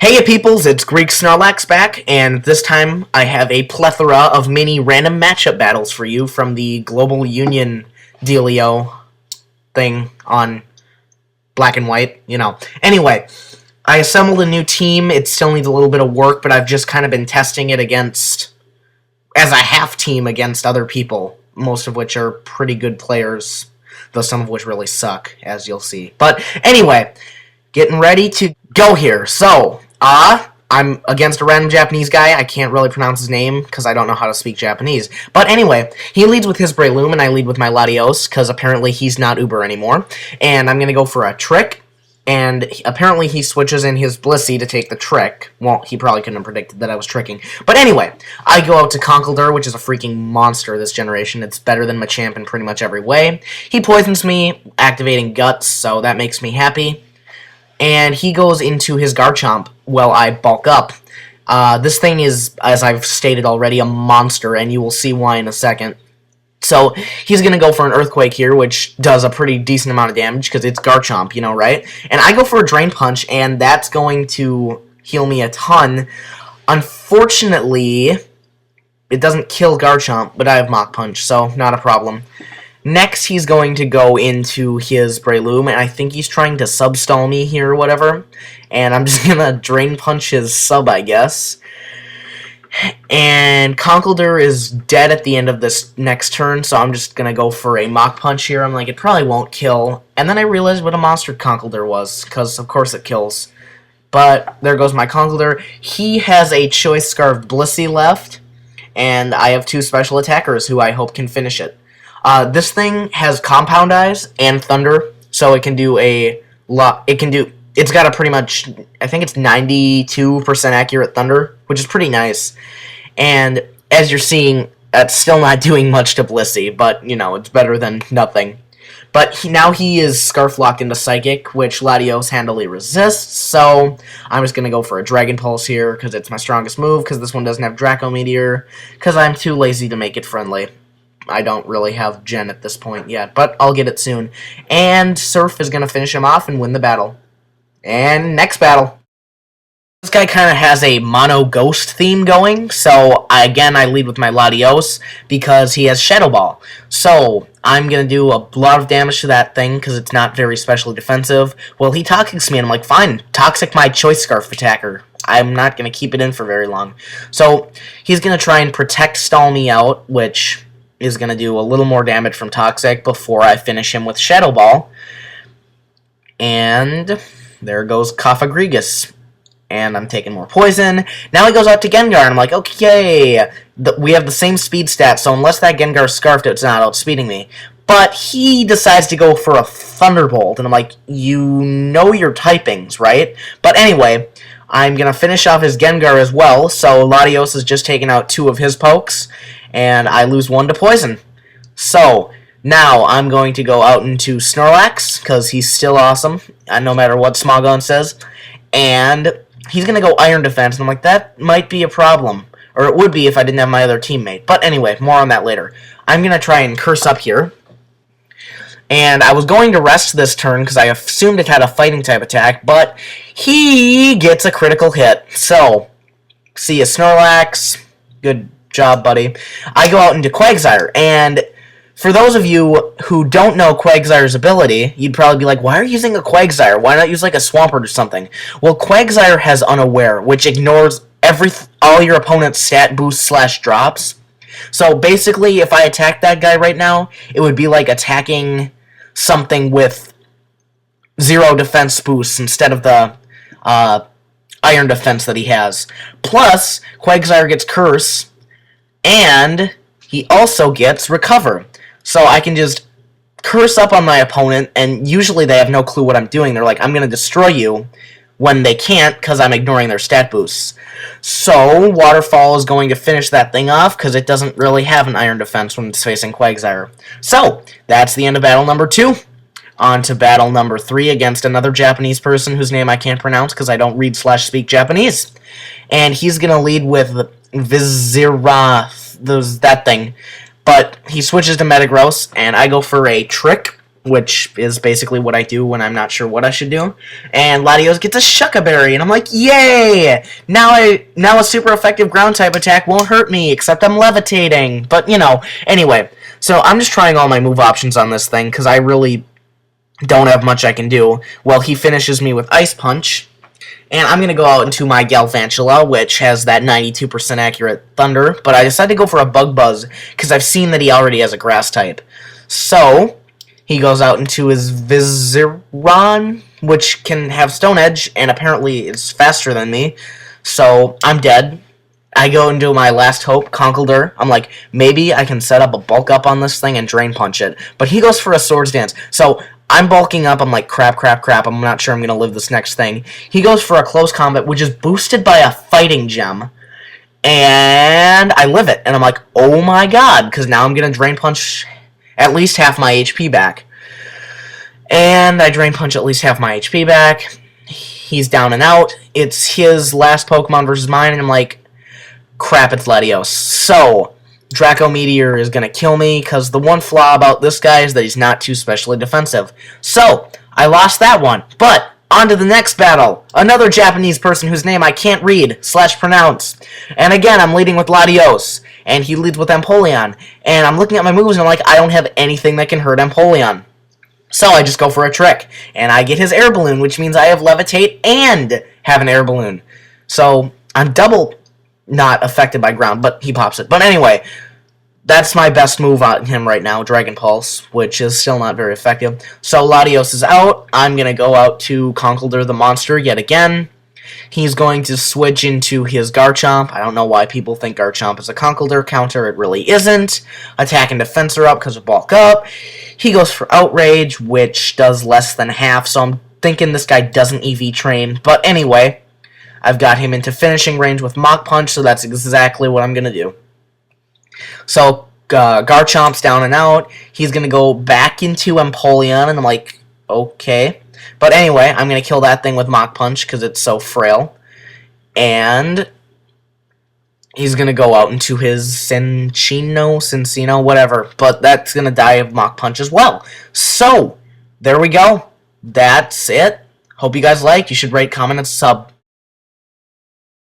Hey peoples, it's Greek Snorlax back, and this time I have a plethora of mini random matchup battles for you from the Global Union dealio thing on Black and White, you know. Anyway, I assembled a new team. It still needs a little bit of work, but I've just kind of been testing it as a half team against other people, most of which are pretty good players, though some of which really suck, as you'll see. But anyway, getting ready to go here. So, I'm against a random Japanese guy. I can't really pronounce his name because I don't know how to speak Japanese. But anyway, he leads with his Breloom and I lead with my Latios because apparently he's not Uber anymore. And I'm going to go for a trick. And apparently he switches in his Blissey to take the trick. Well, he probably couldn't have predicted that I was tricking. But anyway, I go out to Conkeldurr, which is a freaking monster this generation. It's better than Machamp in pretty much every way. He poisons me, activating Guts, so that makes me happy. And he goes into his Garchomp while I bulk up. This thing is, as I've stated already, a monster, and you will see why in a second. So, he's going to go for an Earthquake here, which does a pretty decent amount of damage, because it's Garchomp, you know, right? And I go for a Drain Punch, and that's going to heal me a ton. Unfortunately, it doesn't kill Garchomp, but I have Mach Punch, so not a problem. Next, he's going to go into his Breloom, and I think he's trying to sub-stall me here or whatever. And I'm just going to Drain Punch his sub, I guess. And Conkeldurr is dead at the end of this next turn, so I'm just going to go for a Mach Punch here. I'm like, it probably won't kill. And then I realized what a monster Conkeldurr was, because of course it kills. But there goes my Conkeldurr. He has a Choice Scarf Blissey left, and I have two special attackers who I hope can finish it. This thing has Compound Eyes and Thunder, so it can do a lot. It's got a pretty much, I think it's 92% accurate Thunder, which is pretty nice. And as you're seeing, that's still not doing much to Blissey, but, you know, it's better than nothing. But now he is Scarf Locked into Psychic, which Latios handily resists, so I'm just going to go for a Dragon Pulse here, because it's my strongest move, because this one doesn't have Draco Meteor, because I'm too lazy to make it friendly. I don't really have Gen at this point yet, but I'll get it soon. And Surf is going to finish him off and win the battle. And next battle. This guy kind of has a mono ghost theme going, so again I lead with my Latios because he has Shadow Ball. So I'm going to do a lot of damage to that thing because it's not very specially defensive. Well, he Toxics me and I'm like, fine, Toxic my Choice Scarf attacker. I'm not going to keep it in for very long. So he's going to try and Protect Stall me out, which is going to do a little more damage from Toxic before I finish him with Shadow Ball. And there goes Cofagrigus. And I'm taking more poison. Now he goes out to Gengar, and I'm like, okay, we have the same speed stat, so unless that Gengar's Scarfed, it's not outspeeding me. But he decides to go for a Thunderbolt, and I'm like, you know your typings, right? But anyway, I'm going to finish off his Gengar as well, so Latios has just taken out two of his pokes, and I lose one to poison. So, now I'm going to go out into Snorlax, because he's still awesome, no matter what Smogon says, and he's going to go Iron Defense, and I'm like, that might be a problem. Or it would be if I didn't have my other teammate. But anyway, more on that later. I'm going to try and Curse Up here. And I was going to rest this turn because I assumed it had a Fighting type attack, but he gets a critical hit. So, see ya, Snorlax. Good job, buddy. I go out into Quagsire, and for those of you who don't know Quagsire's ability, you'd probably be like, why are you using a Quagsire? Why not use like a Swampert or something? Well, Quagsire has Unaware, which ignores all your opponent's stat boosts / drops. So basically, if I attack that guy right now, it would be like attacking something with 0 defense boosts instead of the Iron Defense that he has. Plus, Quagsire gets Curse, and he also gets Recover. So I can just Curse up on my opponent, and usually they have no clue what I'm doing. They're like, I'm going to destroy you, when they can't because I'm ignoring their stat boosts. So Waterfall is going to finish that thing off because it doesn't really have an Iron Defense when it's facing Quagsire. So, that's the end of battle number 2. On to battle number 3 against another Japanese person whose name I can't pronounce because I don't read / speak Japanese. And he's going to lead with Vizira, that thing. But he switches to Metagross, and I go for a Trick, which is basically what I do when I'm not sure what I should do. And Latios gets a Shucka Berry, and I'm like, yay! Now a super effective ground type attack won't hurt me, except I'm levitating. But, you know, anyway. So I'm just trying all my move options on this thing, because I really don't have much I can do. Well, he finishes me with Ice Punch. And I'm going to go out into my Galvantula, which has that 92% accurate Thunder. But I decided to go for a Bug Buzz, because I've seen that he already has a Grass type. So he goes out into his Viziron, which can have Stone Edge, and apparently is faster than me. So I'm dead. I go into my last hope, Conkeldurr. I'm like, maybe I can set up a bulk up on this thing and Drain Punch it. But he goes for a Swords Dance. So I'm bulking up. I'm like, crap. I'm not sure I'm going to live this next thing. He goes for a Close Combat, which is boosted by a Fighting Gem. And I live it. And I'm like, oh my god, because now I'm going to Drain Punch at least half my HP back. And I Drain Punch at least half my HP back. He's down and out. It's his last Pokemon versus mine, and I'm like, crap, it's Latios. So, Draco Meteor is going to kill me, because the one flaw about this guy is that he's not too specially defensive. So, I lost that one. But, on to the next battle. Another Japanese person whose name I can't read / pronounce. And again, I'm leading with Latios. And he leads with Empoleon. And I'm looking at my moves and I'm like, I don't have anything that can hurt Empoleon. So I just go for a trick. And I get his Air Balloon, which means I have Levitate and have an Air Balloon. So I'm double not affected by ground, but he pops it. But anyway, that's my best move on him right now, Dragon Pulse, which is still not very effective. So Latios is out. I'm going to go out to Conkeldurr the monster yet again. He's going to switch into his Garchomp. I don't know why people think Garchomp is a Conkeldurr counter. It really isn't. Attack and defense are up because of bulk up. He goes for Outrage, which does less than half, so I'm thinking this guy doesn't EV train. But anyway, I've got him into finishing range with Mach Punch, so that's exactly what I'm going to do. So Garchomp's down and out. He's going to go back into Empoleon, and I'm like, okay. But anyway, I'm going to kill that thing with Mach Punch because it's so frail. And he's going to go out into his Cincino, whatever. But that's going to die of Mach Punch as well. So, there we go. That's it. Hope you guys liked. You should rate, comment, and sub.